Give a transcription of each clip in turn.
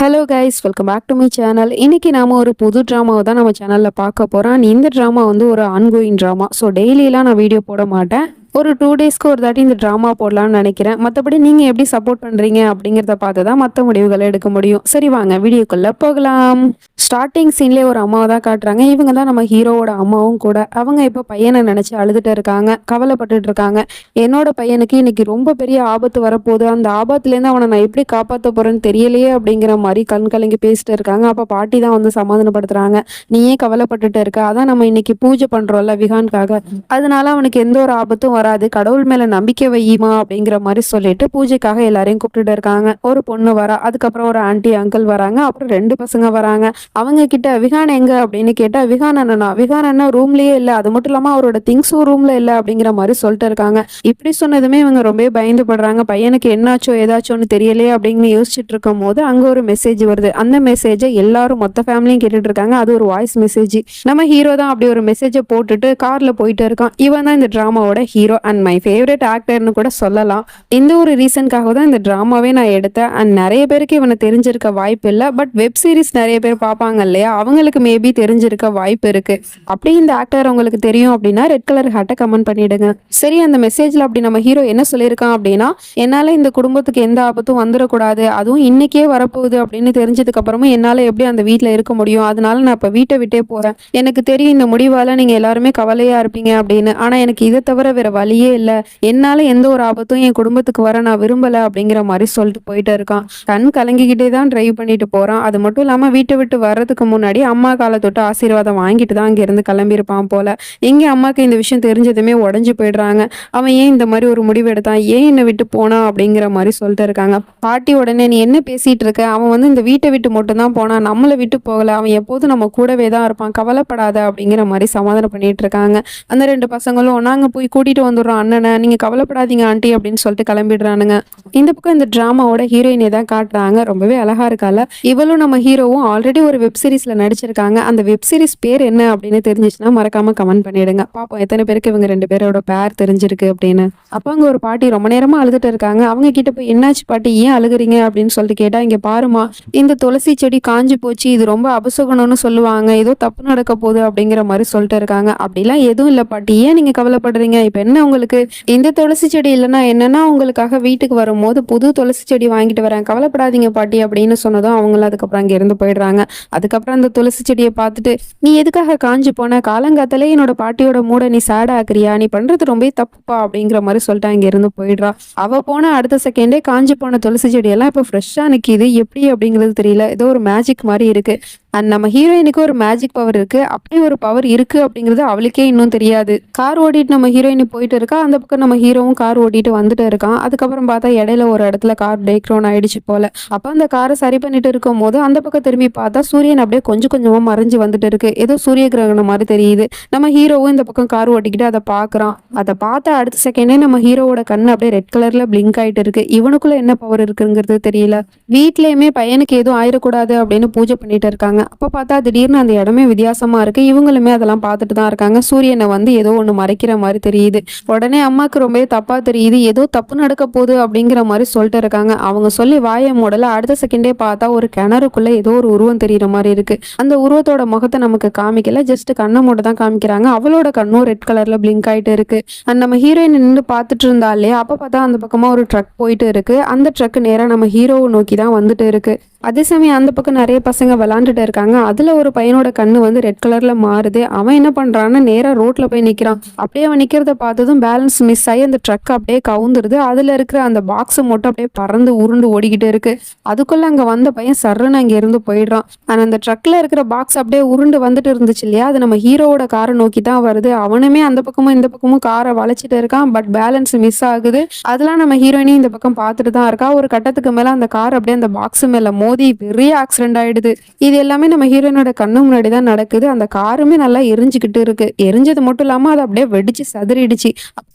Hello guys, welcome back to my channel. இன்னைக்கு நாம ஒரு புது ட்ராமாவை தான் நம்ம சேனல்ல பார்க்க போறோம். இந்த ட்ராமா வந்து ஒரு ஆன்கோயிங் ட்ராமா. ஸோ டெய்லியெலாம் நான் வீடியோ போட மாட்டேன். ஒரு 2 டேஸ்க்கு ஒரு தாட்டி இந்த ட்ராமா போடலான்னு நினைக்கிறேன். மற்றபடி நீங்கள் எப்படி சப்போர்ட் பண்ணுறீங்க அப்படிங்கிறத பார்த்து தான் மற்ற முடிவுகளை எடுக்க முடியும். சரி, வாங்க வீடியோக்குள்ளே போகலாம். ஸ்டார்டிங் சீன்லேயே ஒரு அம்மாவை தான் காட்டுறாங்க. இவங்க தான் நம்ம ஹீரோவோட அம்மாவும் கூட. அவங்க இப்போ பையனை நினச்சி அழுதுட்டு இருக்காங்க, கவலைப்பட்டுட்டு இருக்காங்க. என்னோட பையனுக்கு இன்னைக்கு ரொம்ப பெரிய ஆபத்து வரப்போகுது, அந்த ஆபத்துலேருந்து அவனை நான் எப்படி காப்பாற்ற போகிறேன்னு தெரியலையே அப்படிங்கிற மாதிரி கண் கலங்கி பேசிட்டு இருக்காங்க. அப்போ பாட்டி தான் வந்து சமாதானப்படுத்துறாங்க. நீயே கவலைப்பட்டுட்டு இருக்க, அதான் நம்ம இன்னைக்கு பூஜை பண்ணுறோம்ல விகான்காக, அதனால அவனுக்கு எந்த ஒரு ஆபத்தும் வராது, கடவுள் மேல நம்பிக்கை வையுமா அப்படிங்கிற மாதிரி சொல்லிட்டு பூஜைக்காக எல்லாரையும் கூப்பிட்டுட்டு இருக்காங்க. ஒரு பொண்ணு வரா, அதுக்கப்புறம் ஒரு ஆன்டி அங்கிள் வராங்க, அப்புறம் 2 பசங்க வராங்க. அவங்க கிட்ட விகான் எங்க அப்படின்னு கேட்டா, விகான் அண்ணா ரூம்லயே இல்ல, அது மட்டும் இல்லாம அவரோட திங்ஸும் ரூம்ல இல்ல அப்படிங்கிற மாதிரி சொல்லிட்டு இருக்காங்க. இப்படி சொன்னதுமே இவங்க ரொம்ப பயந்து படுறாங்க. பையனுக்கு என்னாச்சோ ஏதாச்சோன்னு தெரியலையே அப்படின்னு யோசிச்சுட்டு இருக்கும் போது அங்க ஒரு மெசேஜ் வருது. அந்த மெசேஜை எல்லாரும் மொத்த ஃபேமிலியும் கேட்டுட்டு இருக்காங்க. அது ஒரு வாய்ஸ் மெசேஜ். நம்ம ஹீரோ தான் அப்படி ஒரு மெசேஜை போட்டுட்டு கார்ல போயிட்டு இருக்கான். இவன் தான் இந்த டிராமாவோட ஹீரோ அண்ட் மை ஃபேவரட் ஆக்டர்னு கூட சொல்லலாம். இந்த ஒரு ரீசனுக்காக தான் இந்த டிராமாவே நான் எடுத்தேன். அண்ட் நிறைய பேருக்கு இவனை தெரிஞ்சிருக்க வாய்ப்பு இல்லை, பட் வெப் சீரிஸ் நிறைய பேர் பார்ப்பாங்க இல்லையா, அவங்களுக்கு மேபி தெரிஞ்சிருக்க வாய்ப்பு இருக்கு. அப்படி இந்த ஆக்டர் உங்களுக்கு தெரியும் அப்படின்னா ரெட் கலர் ஹார்ட்டை கமெண்ட் பண்ணிடுங்க. சரி, அந்த மெசேஜ்ல அப்படி நம்ம ஹீரோ என்ன சொல்லியிருக்கான் அப்படின்னா, என்னால இந்த குடும்பத்துக்கு எந்த ஆபத்தும் வந்துடக்கூடாது, அதுவும் இன்னைக்கே வரப்போகுது அப்படின்னு தெரிஞ்சதுக்கு அப்புறமும் என்னால எப்படி அந்த வீட்டில் இருக்க முடியும், அதனால நான் இப்போ வீட்டை விட்டே போறேன். எனக்கு தெரியும் இந்த முடிவால நீங்க எல்லாருமே கவலையா இருப்பீங்க அப்படின்னு, ஆனா எனக்கு இதை தவிர வேற வழியே இல்லை. என்னால எந்த ஒரு ஆபத்தும் என் குடும்பத்துக்கு வர நான் விரும்பல அப்படிங்கிற மாதிரி சொல்லிட்டு போயிட்டு இருக்கான். கண் கலங்கிக்கிட்டே தான் டிரைவ் பண்ணிட்டு போறான். அது மட்டும் இல்லாம வீட்டை விட்டு வர்றதுக்கு முன்னாடி அம்மா காலை தொட்டு ஆசீர்வாதம் வாங்கிட்டு தான் அங்க இருந்து கிளம்பியிருப்பான் போல. எங்க அம்மாக்கு இந்த விஷயம் தெரிஞ்சதுமே உடஞ்சு போயிடுறாங்க. அவன் ஏன் இந்த மாதிரி ஒரு முடிவு எடுத்தான், ஏன் என்னை விட்டு போனா அப்படிங்கிற மாதிரி சொல்லிட்டு இருக்காங்க. பாட்டி உடனே, நீ என்ன பேசிட்டு இருக்க, அவன் வந்து இந்த வீட்டை விட்டு மட்டும் தான் போனான், நம்மளை விட்டு போகல, அவன் எப்போதும் நம்ம கூடவே தான் இருப்பான், கவலைப்படாத அப்படிங்கிற மாதிரி சமாதானம் பண்ணிட்டு இருக்காங்க. அந்த 2 பசங்களும், நாங்க போய் கூட்டிட்டு வந்துடுறோம் அண்ணனை, நீங்க கவலைப்படாதீங்க ஆண்டி அப்படின்னு சொல்லிட்டு கிளம்பிடுறானுங்க. இந்த பக்கம் இந்த டிராமாவோட ஹீரோயினை தான் காட்டுறாங்க. ரொம்பவே அழகா இருக்கால. இவளும் நம்ம ஹீரோவும் ஆல்ரெடி ஒரு வெப் சீரிஸ்ல நடிச்சிருக்காங்க. அந்த வெப் சீரிஸ் பேர் என்ன அப்படின்னு தெரிஞ்சிச்சுன்னா மறக்காம கமெண்ட் பண்ணிடுங்க. பாப்போம் எத்தனை பேருக்கு இவங்க 2 பேரோட பேர் தெரிஞ்சிருக்கு அப்படின்னு. அப்ப அங்க ஒரு பாட்டி ரொம்ப நேரமா அழுதுட்டு இருக்காங்க. அவங்க கிட்ட போய், என்னாச்சு பாட்டி, ஏன் அழுகுறீங்க அப்படின்னு சொல்லிட்டு கேட்டா, இங்க பாருமா, இந்த துளசி செடி காஞ்சு போச்சு, இது ரொம்ப அபசுகணும்னு சொல்லுவாங்க, ஏதோ தப்பு நடக்க போகுது அப்படிங்கிற மாதிரி சொல்லிட்டு இருக்காங்க. அப்படிலாம் எதுவும் இல்லை பாட்டி, ஏன் நீங்க கவலைப்படுறீங்க, இப்ப என்ன உங்களுக்கு, இந்த துளசி செடி இல்லைன்னா என்னன்னா உங்களுக்காக வீட்டுக்கு வரும்போது புது துளசி செடி வாங்கிட்டு வரேன், கவலைப்படாதீங்க பாட்டி அப்படின்னு சொன்னதும் அவங்களும் அதுக்கப்புறம் அங்க இருந்து போயிடுறாங்க. அதுக்கப்புறம் அந்த துளசி செடியை பார்த்துட்டு, நீ எதுக்காக காஞ்சு போன, காலங்காத்தாலே என்னோட பாட்டியோட மூட நீ சேட் ஆக்குறியா, நீ பண்றது ரொம்ப தப்புப்பா அப்படிங்கிற மாதிரி சொல்லிட்டு அங்க இருந்து போயிடுறா. அவ போன அடுத்த செகண்டே காஞ்சு போன துளசி செடியெல்லாம் இப்ப ஃப்ரெஷ்ஷா நிக்குது. எப்படி அப்படிங்கிறது தெரியல, ஏதோ ஒரு மேஜிக் மாதிரி இருக்கு. அண்ட் நம்ம ஹீரோயினுக்கு ஒரு மேஜிக் பவர் இருக்கு. அப்படி ஒரு பவர் இருக்கு அப்படிங்கிறது அவளுக்கே இன்னும் தெரியாது. கார் ஓட்டிட்டு நம்ம ஹீரோயின் போயிட்டு இருக்கா, அந்த பக்கம் நம்ம ஹீரோவும் கார் ஓட்டிட்டு வந்துட்டு இருக்கான். அதுக்கப்புறம் பார்த்தா இடையில ஒரு இடத்துல கார் பிரேக் டவுன் ஆயிடுச்சு போல. அப்ப அந்த காரை சரி பண்ணிட்டு இருக்கும் போது அந்த பக்கம் திரும்பி பார்த்தா சூரியன் அப்படியே கொஞ்சம் கொஞ்சமா மறைஞ்சு வந்துட்டு இருக்கு. ஏதோ சூரிய கிரகணம் மாதிரி தெரியுது. நம்ம ஹீரோவும் இந்த பக்கம் கார் ஓட்டிக்கிட்டு அதை பாக்குறான். அதை பார்த்த அடுத்த செகண்டே நம்ம ஹீரோவோட கண்ணு அப்படியே ரெட் கலர்ல பிளிங்க் ஆயிட்டு இருக்கு. இவனுக்குள்ள என்ன பவர் இருக்குங்கிறது தெரியல. வீட்லயுமே பையனுக்கு எதுவும் ஆயிடக்கூடாது அப்படின்னு பூஜை பண்ணிட்டு இருக்காங்க. அப்ப பார்த்தா திடீர்னு அந்த இடமே வித்தியாசமா இருக்கு. இவங்களுமே அதெல்லாம் பார்த்துட்டு தான் இருக்காங்க. சூரியனை வந்து ஏதோ ஒண்ணு மறைக்கிற மாதிரி தெரியுது. உடனே அம்மாக்கு ரொம்ப தப்பா தெரியுது, ஏதோ தப்பு நடக்க போகுது அப்படிங்கிற மாதிரி சொல்லிட்டு இருக்காங்க. அவங்க சொல்லி வாய மூடல. அடுத்த செகண்டே பார்த்தா ஒரு கிணறுக்குள்ள ஏதோ ஒரு உருவம் தெரியுற மாதிரி இருக்கு. அந்த உருவத்தோட முகத்தை நமக்கு காமிக்கல, ஜஸ்ட் கண்ணை மட்டும் தான் காமிக்கிறாங்க. அவளோட கண்ணும் ரெட் கலர்ல பிளிங்க் ஆயிட்டு இருக்கு. நம்ம ஹீரோயின் நின்று பார்த்துட்டு இருந்தாலே அப்ப பார்த்தா அந்த பக்கமா ஒரு ட்ரக் போயிட்டு இருக்கு. அந்த ட்ரக் நேரா நம்ம ஹீரோவை நோக்கி தான் வந்துட்டு இருக்கு. அதே சமயம் அந்த பக்கம் நிறைய பசங்க விளாண்டுட்டு இருக்காங்க. அதுல ஒரு பையனோட கண்ணு வந்து ரெட் கலர்ல மாறுது. அவன் என்ன பண்றான்னு நேரா ரோட்ல போய் நிக்கிறான். அப்படியே அவன் நிக்கிறத பார்த்ததும் பேலன்ஸ் மிஸ் ஆகி அந்த ட்ரக் அப்படியே கவுந்துருது. அதுல இருக்கிற அந்த பாக்ஸ் மட்டும் அப்படியே பறந்து உருண்டு ஓடிக்கிட்டு இருக்கு. அதுக்குள்ள அங்க வந்த பையன் சர்ன்னு அங்க இருந்து போயிடுறான். ஆனா அந்த ட்ரக்ல இருக்கிற பாக்ஸ் அப்படியே உருண்டு வந்துட்டு இருந்துச்சு இல்லையா, அது நம்ம ஹீரோவோட காரை நோக்கி தான் வருது. அவனுமே அந்த பக்கமும் இந்த பக்கமும் காரை வளைச்சிட்டு இருக்கான். பட் பேலன்ஸ் மிஸ் ஆகுது. அதெல்லாம் நம்ம ஹீரோயினையும் இந்த பக்கம் பார்த்துட்டு தான் இருக்கா. ஒரு கட்டத்துக்கு மேல அந்த கார் அப்படியே அந்த பாக்ஸ் மேல மோதி பெரிய ஆக்சிடென்ட் ஆயிடுது. இது எல்லாமே நம்ம ஹீரோயினோட கண்ணு முன்னாடி தான் நடக்குது. அந்த காருமே நல்லா எரிஞ்சுக்கிட்டு இருக்கு. எரிஞ்சது மட்டும் இல்லாம அது அப்படியே வெடிச்சு சதுரிடுச்சு.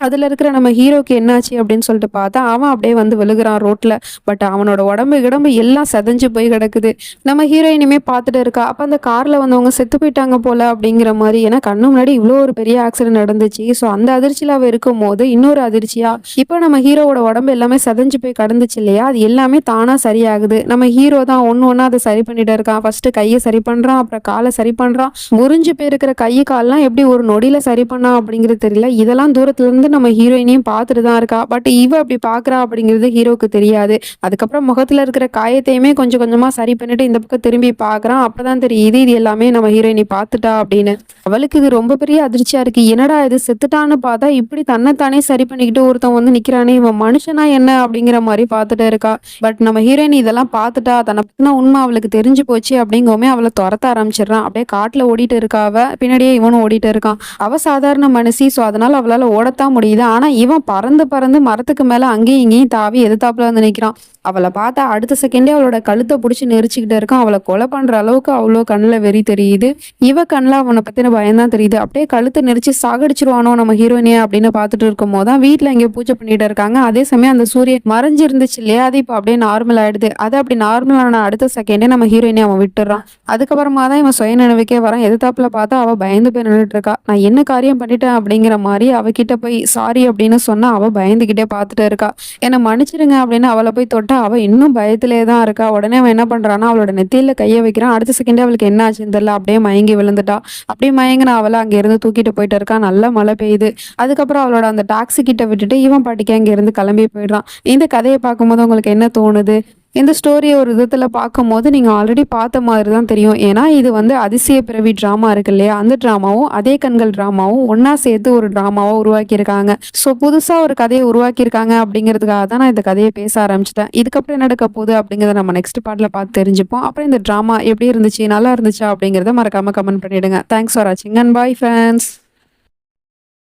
அதுல இருக்கிற நம்ம ஹீரோக்கு என்னாச்சு அப்படின்னு சொல்லிட்டு பார்த்தா அவன் அப்படியே வந்து விழுகிறான் ரோட்ல. பட் அவனோட உடம்பு கிடம்பு எல்லாம் செதஞ்சு போய் கிடக்குது. நம்ம ஹீரோயினுமே பார்த்துட்டு இருக்கா. அப்ப அந்த கார்ல வந்தவங்க செத்து போயிட்டாங்க போல அப்படிங்கிற மாதிரி. ஏன்னா கண்ணு முன்னாடி இவ்வளோ ஒரு பெரிய ஆக்சிடென்ட் நடந்துச்சு. ஸோ அந்த அதிர்ச்சியில அவ இருக்கும் போது இன்னொரு அதிர்ச்சியா இப்போ நம்ம ஹீரோவோட உடம்பு எல்லாமே செதஞ்சு போய் கடந்துச்சு இல்லையா, அது எல்லாமே தானா சரியாகுது. நம்ம ஹீரோ தான் ஒன்று ஒன்றா அதை சரி பண்ணிட்டு இருக்கான். ஃபர்ஸ்ட் கையை சரி பண்ணுறான், அப்புறம் காலை சரி பண்ணுறான். முறிஞ்சு போயிருக்கிற கை கால்லாம் எப்படி ஒரு நொடியில் சரி பண்ணா அப்படிங்கிறது தெரியல. இதெல்லாம் தூரத்துலேருந்து நம்ம ஹீரோயினையும் பார்த்துட்டு தான் இருக்கா. பட் இவ அப்படி பார்க்குறா அப்படிங்கிறது ஹீரோவுக்கு தெரியாது. அதுக்கப்புறம் முகத்தில் இருக்கிற காயத்தையுமே கொஞ்சம் கொஞ்சமாக சரி பண்ணிட்டு இந்த பக்கம் திரும்பி பார்க்குறான். அப்போ தான் தெரியுது இது எல்லாமே நம்ம ஹீரோயினி பார்த்துட்டா அப்படின்னு. அவளுக்கு இது ரொம்ப பெரிய அதிர்ச்சியாக இருக்குது. என்னடா இது செத்துட்டான்னு பார்த்தா இப்படி தன்னைத்தானே சரி பண்ணிக்கிட்டு ஒருத்தன் வந்து நிற்கிறானே, இவன் மனுஷனா என்ன அப்படிங்கிற மாதிரி பார்த்துட்டு இருக்கா. பட் நம்ம ஹீரோயின் இதெல்லாம் பார்த்துட்டா, தன்னை பத்தின உண்மை அவளுக்கு தெரிஞ்சு போச்சு அப்படிங்கவுமே அவளை துரத்த ஆரம்பிச்சிடுறான். அப்படியே காட்டுல ஓடிட்டு இருக்கா அவ, பின்னாடியே இவனும் ஓடிட்டு இருக்கான். அவ சாதாரண மனுஷி, ஸோ அதனால அவளால ஓடத்தான் முடியுது. ஆனா இவன் பறந்து பறந்து மரத்துக்கு மேல அங்கேயும் இங்கேயும் தாவி எதிர்த்தாப்புல வந்து நிற்கிறான். அவளை பார்த்தா அடுத்த செகண்டே அவளோட கழுத்தை பிடிச்சி நெரிச்சுக்கிட்டு இருக்கான். அவளை கொலை பண்ற அளவுக்கு அவ்வளோ கண்ணில் வெறி தெரியுது. இவ கண்ணில் அவனை பத்தின பயம்தான் தெரியுது. அப்படியே கழுத்தை நெரிச்சு சாகடிச்சிருவானோ நம்ம ஹீரோயினியா அப்படின்னு பார்த்துட்டு இருக்கும் போது தான் வீட்டில் எங்கேயோ பூஜை பண்ணிட்டு இருக்காங்க. அதே சமயம் அந்த சூரியன் மறைஞ்சு இருந்துச்சு இல்லையா, அது இப்போ அப்படியே நார்மல் ஆயிடுது. அது அப்படி நார்மலான அடுத்த செகண்டே நம்ம ஹீரோயினி அவன் விட்டுறான். அதுக்கப்புறமா தான் இவன் சுய நினைவுக்கே வரான். எதிர்த்தாப்புல பார்த்தா அவ பயந்து போய் நின்றுட்டு இருக்கா. நான் என்ன காரியம் பண்ணிட்டேன் அப்படிங்கிற மாதிரி அவகிட்ட போய் சாரி அப்படின்னு சொன்னா அவ பயந்துகிட்டே பார்த்துட்டு இருக்கா. என்னை மன்னிச்சிருங்க அப்படின்னு அவளை போய் தொட்டா அவ இன்னும் பயத்திலே தான் இருக்கா. உடனே அவன் என்ன பண்றான்னா அவளோட நெத்தியில கையை வைக்கிறான். அடுத்த செகண்டே அவளுக்கு என்ன ஆச்சுன்னு தெரியல, அப்படியே மயங்கி விழுந்துட்டா. அப்படியே மயங்கின அவளை அங்க இருந்து தூக்கிட்டு போயிட்டு இருக்கா. நல்லா மழை பெய்யுது. அதுக்கப்புறம் அவளோட அந்த டாக்ஸி கிட்ட விட்டுட்டு இவன் பாட்டிக்கு அங்க இருந்து கிளம்பி போயிடுறான். இந்த கதையை பார்க்கும்போது உங்களுக்கு என்ன தோணுது? இந்த ஸ்டோரியை ஒரு விதத்தில் பார்க்கும்போது நீங்கள் ஆல்ரெடி பார்த்த மாதிரி தான் தெரியும். ஏன்னா இது வந்து அதிசய பிறவி ட்ராமா இருக்கு இல்லையா, அந்த ட்ராமாவும் அதே கண்கள் ட்ராமாவும் ஒன்றா சேர்த்து ஒரு ட்ராமாவை உருவாக்கியிருக்காங்க. ஸோ புதுசாக ஒரு கதையை உருவாக்கியிருக்காங்க அப்படிங்கிறதுக்காக தான் நான் இந்த கதையை பேச ஆரம்பிச்சிட்டேன். இதுக்கப்புறம் என்ன நடக்க போகுது அப்படிங்கிறத நம்ம நெக்ஸ்ட் பார்ட்டில் பார்த்து தெரிஞ்சுப்போம். அப்புறம் இந்த ட்ராமா எப்படி இருந்துச்சு, நல்லா இருந்துச்சா அப்படிங்கிறத மறக்காமல் கமெண்ட் பண்ணிவிடுங்க. தேங்க்ஸ் ஃபார் வாட்சிங் அண்ட் பாய் ஃப்ரெண்ட்ஸ்.